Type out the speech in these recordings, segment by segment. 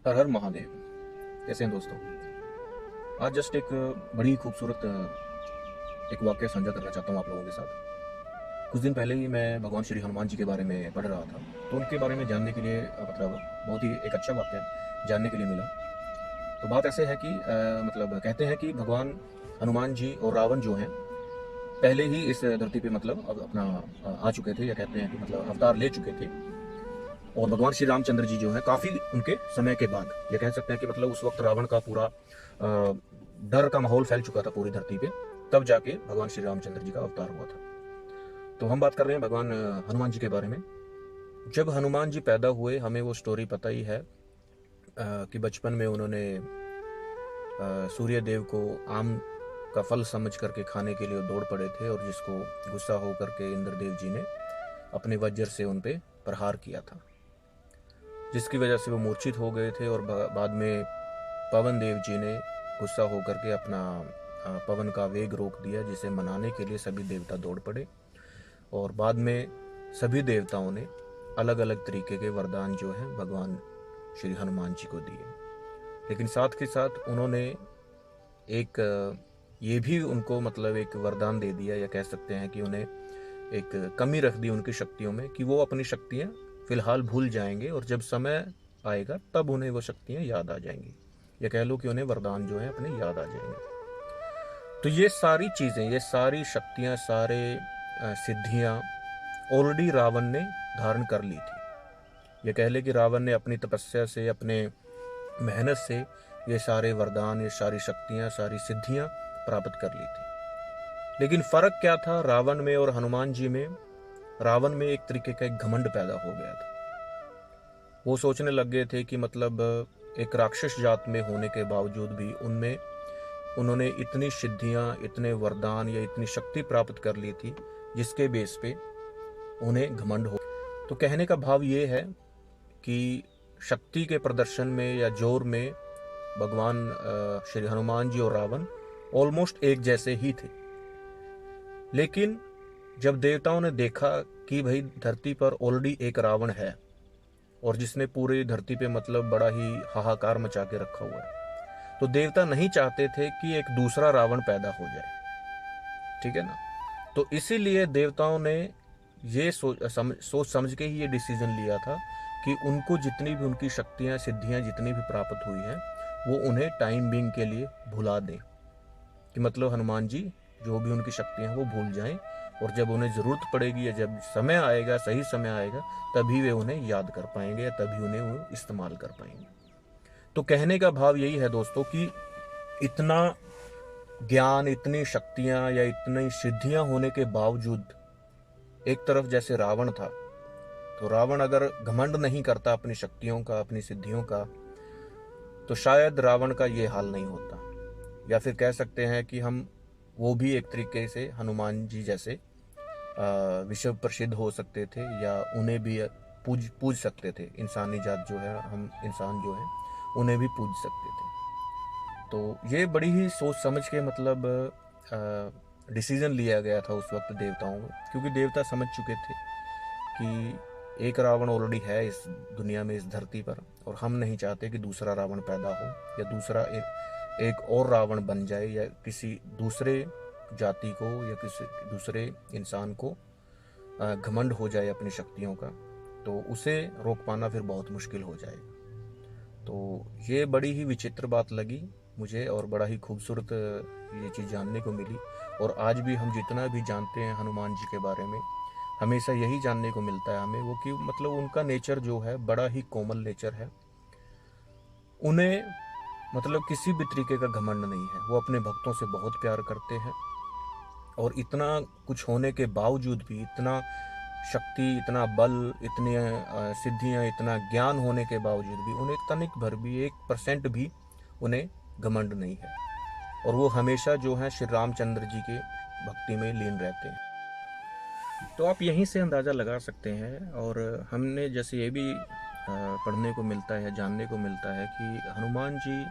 हर हर महादेव। कैसे हैं दोस्तों? आज जस्ट एक बड़ी खूबसूरत एक वाक़या साझा करना चाहता हूँ आप लोगों के साथ। कुछ दिन पहले ही मैं भगवान श्री हनुमान जी के बारे में पढ़ रहा था, तो उनके बारे में जानने के लिए मतलब बहुत ही एक अच्छा वाक़या जानने के लिए मिला। तो बात ऐसे है कि मतलब कहते हैं कि भगवान हनुमान जी और रावण जो हैं, पहले ही इस धरती पे मतलब अब अपना आ चुके थे, या कहते हैं कि मतलब अवतार ले चुके थे। और भगवान श्री रामचंद्र जी जो है काफ़ी उनके समय के बाद, ये कह सकते हैं कि मतलब उस वक्त रावण का पूरा डर का माहौल फैल चुका था पूरी धरती पे, तब जाके भगवान श्री रामचंद्र जी का अवतार हुआ था। तो हम बात कर रहे हैं भगवान हनुमान जी के बारे में। जब हनुमान जी पैदा हुए, हमें वो स्टोरी पता ही है कि बचपन में उन्होंने सूर्य देव को आम का फल समझ करके खाने के लिए दौड़ पड़े थे, और जिसको गुस्सा होकर के इंद्रदेव जी ने अपने वज्र से उन पे प्रहार किया था, जिसकी वजह से वो मूर्छित हो गए थे। और बाद में पवन देव जी ने गुस्सा होकर के अपना पवन का वेग रोक दिया, जिसे मनाने के लिए सभी देवता दौड़ पड़े। और बाद में सभी देवताओं ने अलग अलग तरीके के वरदान जो है भगवान श्री हनुमान जी को दिए। लेकिन साथ के साथ उन्होंने एक ये भी उनको मतलब एक वरदान दे दिया, या कह सकते हैं कि उन्हें एक कमी रख दी उनकी शक्तियों में, कि वो अपनी शक्तियाँ फिलहाल भूल जाएंगे, और जब समय आएगा तब उन्हें वो शक्तियाँ याद आ जाएंगी, या कह लो कि उन्हें वरदान जो है अपने याद आ जाएंगे। तो ये सारी चीज़ें, ये सारी शक्तियाँ, सारे सिद्धियाँ ऑलरेडी रावण ने धारण कर ली थी। ये कह ले कि रावण ने अपनी तपस्या से, अपने मेहनत से ये सारे वरदान, ये सारी शक्तियाँ, सारी सिद्धियाँ प्राप्त कर ली थी। लेकिन फ़र्क क्या था रावण में और हनुमान जी में? रावण में एक तरीके का एक घमंड पैदा हो गया था। वो सोचने लग गए थे कि मतलब एक राक्षस जात में होने के बावजूद भी उनमें उन्होंने इतनी सिद्धियां, इतने वरदान या इतनी शक्ति प्राप्त कर ली थी, जिसके बेस पे उन्हें घमंड हो। तो कहने का भाव ये है कि शक्ति के प्रदर्शन में या जोर में भगवान श्री हनुमान जी और रावण ऑलमोस्ट एक जैसे ही थे। लेकिन जब देवताओं ने देखा कि भाई धरती पर ऑलरेडी एक रावण है, और जिसने पूरी धरती पे मतलब बड़ा ही हाहाकार मचा के रखा हुआ है, तो देवता नहीं चाहते थे कि एक दूसरा रावण पैदा हो जाए। ठीक है ना? तो इसीलिए देवताओं ने ये सोच समझ के ही ये डिसीजन लिया था कि उनको जितनी भी उनकी शक्तियां, सिद्धियां जितनी भी प्राप्त हुई हैं, वो उन्हें टाइम बीइंग के लिए भुला दें। कि मतलब हनुमान जी जो भी उनकी शक्तियां वो भूल जाएं, और जब उन्हें ज़रूरत पड़ेगी या जब समय आएगा, सही समय आएगा, तभी वे उन्हें याद कर पाएंगे, या तभी उन्हें वो इस्तेमाल कर पाएंगे। तो कहने का भाव यही है दोस्तों कि इतना ज्ञान, इतनी शक्तियां या इतनी सिद्धियां होने के बावजूद एक तरफ जैसे रावण था, तो रावण अगर घमंड नहीं करता अपनी शक्तियों का, अपनी सिद्धियों का, तो शायद रावण का ये हाल नहीं होता। या फिर कह सकते हैं कि हम वो भी एक तरीके से हनुमान जी जैसे विश्व प्रसिद्ध हो सकते थे, या उन्हें भी पूज सकते थे। इंसानी जात जो है, हम इंसान जो है, उन्हें भी पूज सकते थे। तो ये बड़ी ही सोच समझ के मतलब डिसीजन लिया गया था उस वक्त देवताओं में, क्योंकि देवता समझ चुके थे कि एक रावण ऑलरेडी है इस दुनिया में, इस धरती पर, और हम नहीं चाहते कि दूसरा रावण पैदा हो, या दूसरा एक और रावण बन जाए, या किसी दूसरे जाति को या किसी दूसरे इंसान को घमंड हो जाए अपनी शक्तियों का, तो उसे रोक पाना फिर बहुत मुश्किल हो जाएगा। तो ये बड़ी ही विचित्र बात लगी मुझे, और बड़ा ही खूबसूरत ये चीज़ जानने को मिली। और आज भी हम जितना भी जानते हैं हनुमान जी के बारे में, हमेशा यही जानने को मिलता है हमें, वो कि मतलब उनका नेचर जो है बड़ा ही कोमल नेचर है। उन्हें मतलब किसी भी तरीके का घमंड नहीं है। वो अपने भक्तों से बहुत प्यार करते हैं, और इतना कुछ होने के बावजूद भी, इतना शक्ति, इतना बल, इतनी सिद्धियां, इतना ज्ञान होने के बावजूद भी उन्हें तनिक भर भी, 1% भी उन्हें घमंड नहीं है। और वो हमेशा जो है श्री रामचंद्र जी के भक्ति में लीन रहते हैं। तो आप यहीं से अंदाज़ा लगा सकते हैं। और हमने जैसे ये भी पढ़ने को मिलता है, जानने को मिलता है कि हनुमान जी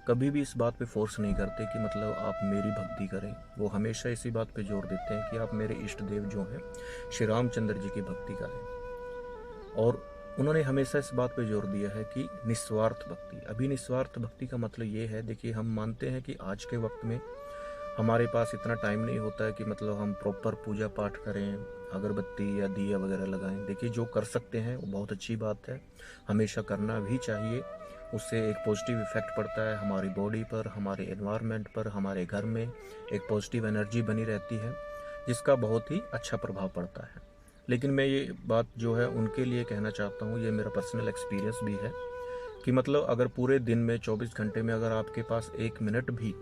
कभी भी इस बात पे फोर्स नहीं करते कि मतलब आप मेरी भक्ति करें। वो हमेशा इसी बात पे जोर देते हैं कि आप मेरे इष्ट देव जो हैं श्री रामचंद्र जी की भक्ति करें। और उन्होंने हमेशा इस बात पे जोर दिया है कि निस्वार्थ भक्ति। अभी निस्वार्थ भक्ति का मतलब ये है, देखिए हम मानते हैं कि आज के वक्त में हमारे पास इतना टाइम नहीं होता है कि मतलब हम प्रॉपर पूजा पाठ करें, अगरबत्ती या दिया वगैरह लगाएं। देखिए जो कर सकते हैं वो बहुत अच्छी बात है, हमेशा करना भी चाहिए। उससे एक पॉजिटिव इफ़ेक्ट पड़ता है हमारी बॉडी पर, हमारे एनवायरनमेंट पर, हमारे घर में एक पॉजिटिव एनर्जी बनी रहती है, जिसका बहुत ही अच्छा प्रभाव पड़ता है। लेकिन मैं ये बात जो है उनके लिए कहना चाहता हूँ, ये मेरा पर्सनल एक्सपीरियंस भी है कि मतलब अगर पूरे दिन में 24 घंटे में अगर आपके पास 1 मिनट भी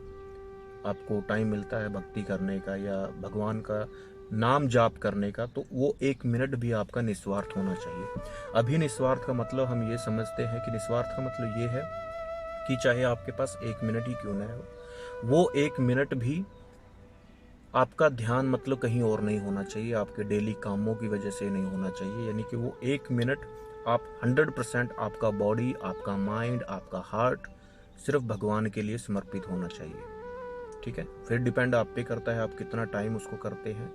आपको टाइम मिलता है भक्ति करने का या भगवान का नाम जाप करने का, तो वो 1 मिनट भी आपका निस्वार्थ होना चाहिए। अभी निस्वार्थ का मतलब हम ये समझते हैं कि निस्वार्थ का मतलब ये है कि चाहे आपके पास 1 मिनट ही क्यों ना हो, वो 1 मिनट भी आपका ध्यान मतलब कहीं और नहीं होना चाहिए, आपके डेली कामों की वजह से नहीं होना चाहिए। यानी कि वो 1 मिनट आप 100% आपका बॉडी, आपका माइंड, आपका हार्ट सिर्फ भगवान के लिए समर्पित होना चाहिए। ठीक है, फिर डिपेंड आप पे करता है आप कितना टाइम उसको करते हैं।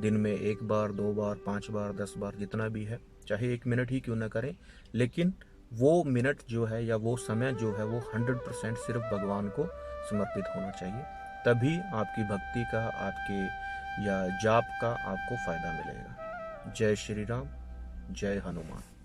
दिन में 1 बार, 2 बार, 5 बार, 10 बार, जितना भी है, चाहे 1 मिनट ही क्यों ना करें, लेकिन वो मिनट जो है या वो समय जो है वो 100% सिर्फ भगवान को समर्पित होना चाहिए। तभी आपकी भक्ति का, आपके या जाप का आपको फायदा मिलेगा। जय श्री राम, जय हनुमान।